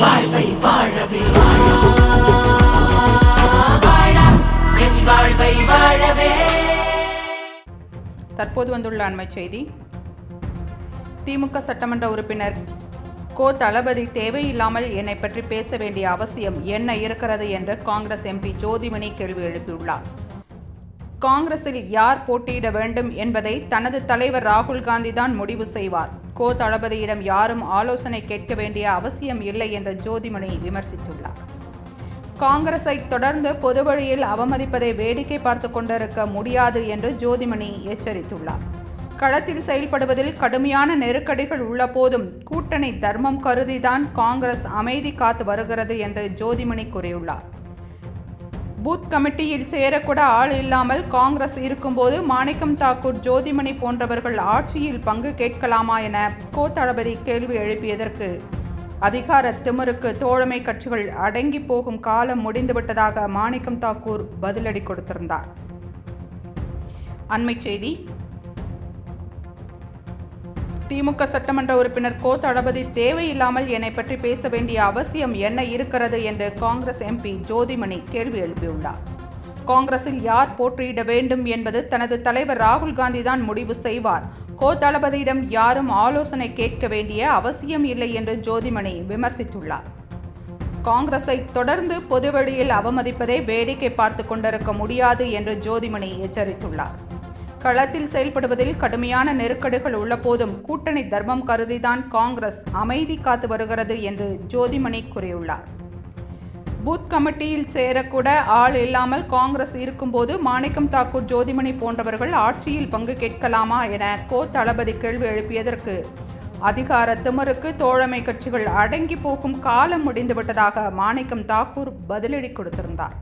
வாழ்வை வாழவே வாழ்வை வாழவே. தற்போது வந்துள்ள அண்மை செய்தி. திமுக சட்டமன்ற உறுப்பினர் கோ. தளபதி தேவையில்லாமல் என்னை பற்றி பேச வேண்டிய அவசியம் என்ன இருக்கிறது என்று காங்கிரஸ் எம்பி ஜோதிமணி கேள்வி எழுப்பியுள்ளார். காங்கிரஸில் யார் போட்டியிட வேண்டும் என்பதை தனது தலைவர் ராகுல் காந்தி தான் முடிவு செய்வார். கோ. தளபதியிடம் யாரும் ஆலோசனை கேட்க வேண்டிய அவசியம் இல்லை என்று ஜோதிமணி விமர்சித்துள்ளார். காங்கிரஸை தொடர்ந்து பொது வழியில் அவமதிப்பதை வேடிக்கை பார்த்து கொண்டிருக்க முடியாது என்று ஜோதிமணி எச்சரித்துள்ளார். களத்தில் செயல்படுவதில் கடுமையான நெருக்கடிகள் உள்ள போதும் கூட்டணி தர்மம் கருதிதான் காங்கிரஸ் அமைதி காத்து வருகிறது என்று ஜோதிமணி கூறியுள்ளார். பூத் கமிட்டியில் சேரக்கூட ஆள் இல்லாமல் காங்கிரஸ் இருக்கும்போது மாணிக்கம் தாக்கூர், ஜோதிமணி போன்றவர்கள் ஆட்சியில் பங்கு கேட்கலாமா என கோ. தளபதி கேள்வி எழுப்பியதற்கு அதிகார திமிருக்கு தோழமை கட்சிகள் அடங்கி போகும் காலம் முடிந்துவிட்டதாக மாணிக்கம் தாக்கூர் பதிலடி கொடுத்திருந்தார். அண்மை செய்தி. திமுக சட்டமன்ற உறுப்பினர் கோ. தளபதி தேவையில்லாமல் என்னை பற்றி பேச வேண்டிய அவசியம் என்ன இருக்கிறது என்று காங்கிரஸ் எம்பி ஜோதிமணி கேள்வி எழுப்பியுள்ளார். காங்கிரஸில் யார் போட்டியிட வேண்டும் என்பது தனது தலைவர் ராகுல் காந்தி தான் முடிவு செய்வார். கோ. தளபதியிடம் யாரும் ஆலோசனை கேட்க வேண்டிய அவசியம் இல்லை என்று ஜோதிமணி விமர்சித்துள்ளார். காங்கிரஸை தொடர்ந்து பொதுவெளியில் அவமதிப்பதை வேடிக்கை பார்த்து கொண்டிருக்க முடியாது என்று ஜோதிமணி எச்சரித்துள்ளார். களத்தில் செயல்படுவதில் கடுமையான நெருக்கடிகள் உள்ள போதும் கூட்டணி தர்மம் கருதிதான் காங்கிரஸ் அமைதி காத்து வருகிறது என்று ஜோதிமணி கூறியுள்ளார். பூத் கமிட்டியில் சேரக்கூட ஆள் இல்லாமல் காங்கிரஸ் இருக்கும்போது மாணிக்கம் தாக்கூர், ஜோதிமணி போன்றவர்கள் ஆட்சியில் பங்கு கேட்கலாமா என கோ. தளபதி கேள்வி எழுப்பியதற்கு அதிகார திமிருக்கு தோழமை கட்சிகள் அடங்கி போகும் காலம் முடிந்துவிட்டதாக மாணிக்கம் தாக்கூர் பதிலடி கொடுத்திருந்தார்.